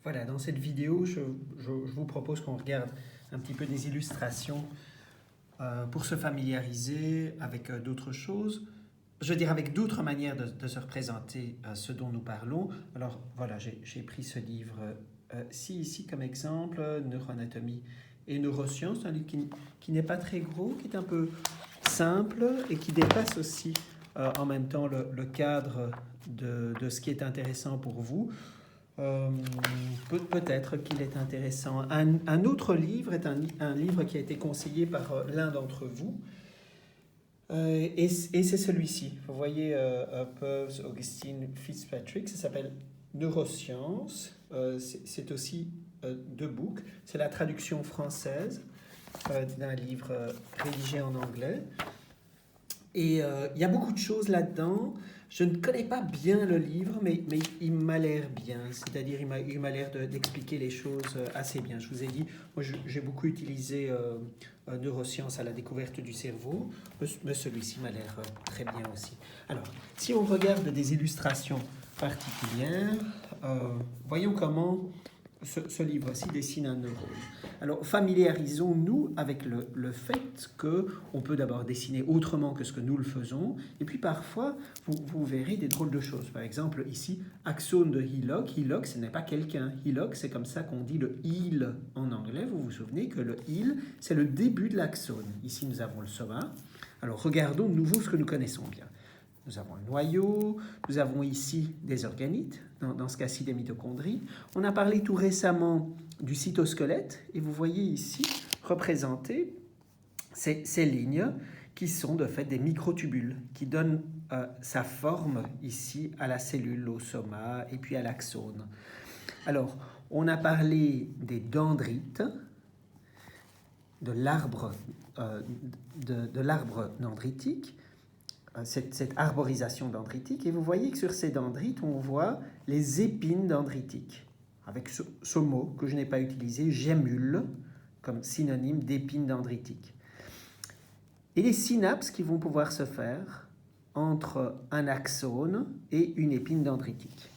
Voilà, dans cette vidéo, je vous propose qu'on regarde un petit peu des illustrations pour se familiariser avec d'autres choses. Je veux dire, avec d'autres manières de se représenter ce dont nous parlons. Alors voilà, j'ai pris ce livre-ci ici comme exemple, Neuroanatomie et neurosciences, un livre qui n'est pas très gros, qui est un peu simple et qui dépasse aussi en même temps le cadre de ce qui est intéressant pour vous. Peut-être qu'il est intéressant. Un autre livre est un livre qui a été conseillé par l'un d'entre vous. Et c'est celui-ci. Vous voyez, Peirce Augustine Fitzpatrick, ça s'appelle Neurosciences. C'est aussi deux books. C'est la traduction française d'un livre rédigé en anglais. Et il y a beaucoup de choses là-dedans. Je ne connais pas bien le livre, mais il m'a l'air bien. C'est-à-dire, il m'a l'air d'expliquer les choses assez bien. Je vous ai dit, moi, j'ai beaucoup utilisé neurosciences à la découverte du cerveau, mais celui-ci m'a l'air très bien aussi. Alors, si on regarde des illustrations particulières, voyons comment ce livre-ci dessine un neurone. Alors, familiarisons-nous avec le fait qu'on peut d'abord dessiner autrement que ce que nous le faisons, et puis parfois, vous verrez des drôles de choses. Par exemple, ici, axone de Hillock. Hillock, ce n'est pas quelqu'un. Hillock, c'est comme ça qu'on dit le heel en anglais. Vous vous souvenez que le heel, c'est le début de l'axone. Ici, nous avons le soma. Alors, regardons de nouveau ce que nous connaissons bien. Nous avons un noyau, nous avons ici des organites, dans ce cas-ci des mitochondries. On a parlé tout récemment du cytosquelette, et vous voyez ici représenter ces lignes qui sont de fait des microtubules, qui donnent sa forme ici à la cellule, au soma et puis à l'axone. Alors, on a parlé des dendrites, de l'arbre dendritique, cette arborisation dendritique, et vous voyez que sur ces dendrites, on voit les épines dendritiques, avec ce mot que je n'ai pas utilisé, gémule, comme synonyme d'épines dendritiques. Et les synapses qui vont pouvoir se faire entre un axone et une épine dendritique.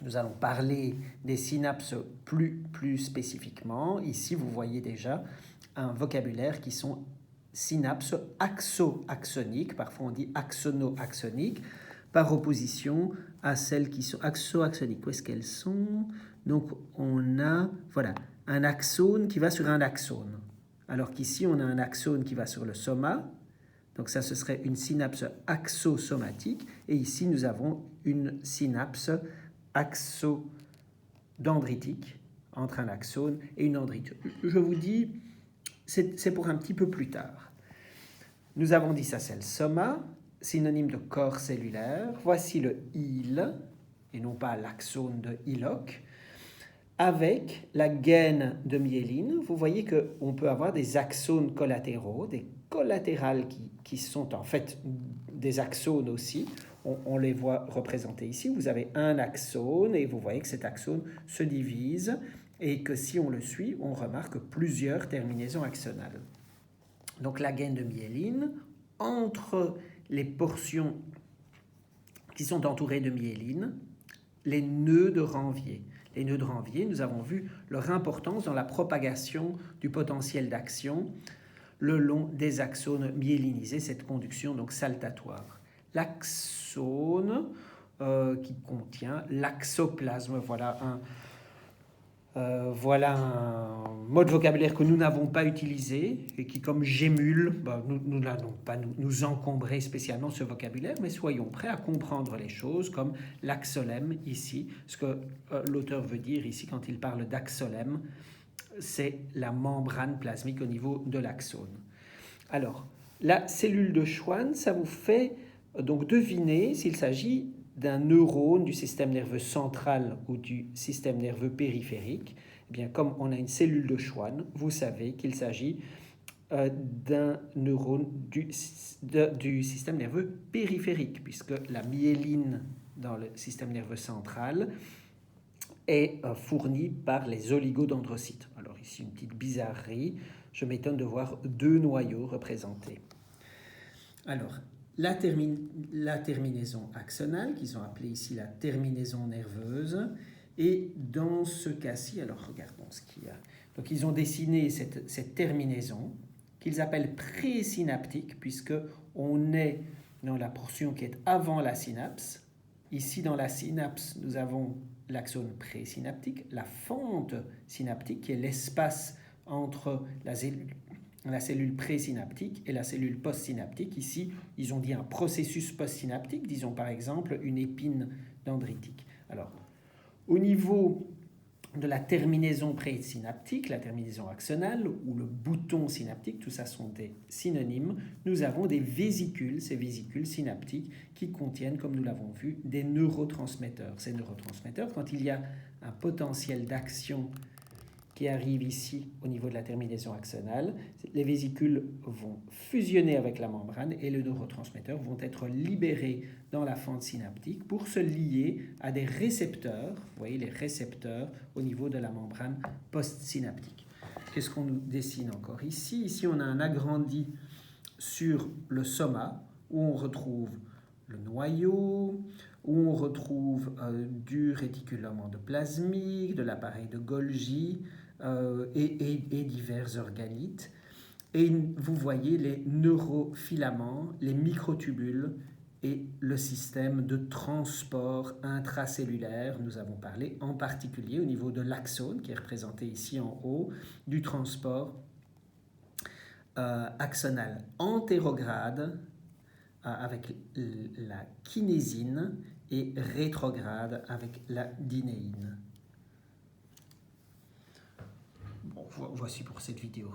Nous allons parler des synapses plus spécifiquement. Ici, vous voyez déjà un vocabulaire qui sont synapses axo-axoniques, parfois on dit axono-axoniques, par opposition à celles qui sont axo-axoniques. Où est-ce qu'elles sont? Donc on a un axone qui va sur un axone, alors qu'ici on a un axone qui va sur le soma, donc ça ce serait une synapse axosomatique, et ici nous avons une synapse axodendritique entre un axone et une dendrite. Je vous dis, c'est pour un petit peu plus tard. Nous avons dit ça, c'est le soma, synonyme de corps cellulaire. Voici le hile, et non pas l'axone de Hillock, avec la gaine de myéline. Vous voyez qu'on peut avoir des axones collatéraux, des collatérales qui sont en fait des axones aussi. On les voit représentés ici. Vous avez un axone, et vous voyez que cet axone se divise, et que si on le suit, on remarque plusieurs terminaisons axonales. Donc la gaine de myéline, entre les portions qui sont entourées de myéline, les nœuds de Ranvier. Les nœuds de Ranvier, nous avons vu leur importance dans la propagation du potentiel d'action le long des axones myélinisés, cette conduction donc saltatoire. L'axone qui contient l'axoplasme, voilà un mot de vocabulaire que nous n'avons pas utilisé et qui, comme gémule, nous n'allons pas nous encombrer spécialement ce vocabulaire, mais soyons prêts à comprendre les choses comme l'axolème ici. Ce que l'auteur veut dire ici quand il parle d'axolème, c'est la membrane plasmique au niveau de l'axone. Alors, la cellule de Schwann, ça vous fait donc deviner s'il s'agit d'un neurone du système nerveux central ou du système nerveux périphérique. Eh bien, comme on a une cellule de Schwann, vous savez qu'il s'agit d'un neurone du système nerveux périphérique, puisque la myéline dans le système nerveux central est fournie par les oligodendrocytes. Alors ici, une petite bizarrerie, je m'étonne de voir deux noyaux représentés. Alors, la terminaison axonale, qu'ils ont appelée ici la terminaison nerveuse, Et dans ce cas-ci, alors regardons ce qu'il y a. Donc ils ont dessiné cette terminaison qu'ils appellent présynaptique, puisqu'on est dans la portion qui est avant la synapse. Ici, dans la synapse, nous avons l'axone présynaptique, la fente synaptique, qui est l'espace entre la cellule présynaptique et la cellule postsynaptique. Ici, ils ont dit un processus postsynaptique, disons par exemple une épine dendritique. Alors, au niveau de la terminaison présynaptique, la terminaison axonale ou le bouton synaptique, tout ça sont des synonymes, nous avons des vésicules, ces vésicules synaptiques qui contiennent, comme nous l'avons vu, des neurotransmetteurs. Ces neurotransmetteurs, quand il y a un potentiel d'action qui arrive ici au niveau de la terminaison axonale, les vésicules vont fusionner avec la membrane et les neurotransmetteurs vont être libérés dans la fente synaptique pour se lier à des récepteurs, vous voyez les récepteurs au niveau de la membrane postsynaptique. Qu'est-ce qu'on nous dessine encore ici? Ici, on a un agrandi sur le soma où on retrouve le noyau, où on retrouve du réticulum endoplasmique, de l'appareil de Golgi et divers organites. Et vous voyez les neurofilaments, les microtubules et le système de transport intracellulaire. Nous avons parlé en particulier au niveau de l'axone, qui est représenté ici en haut, du transport axonal antérograde avec la kinésine et rétrograde avec la dynéine. Bon, voici pour cette vidéo.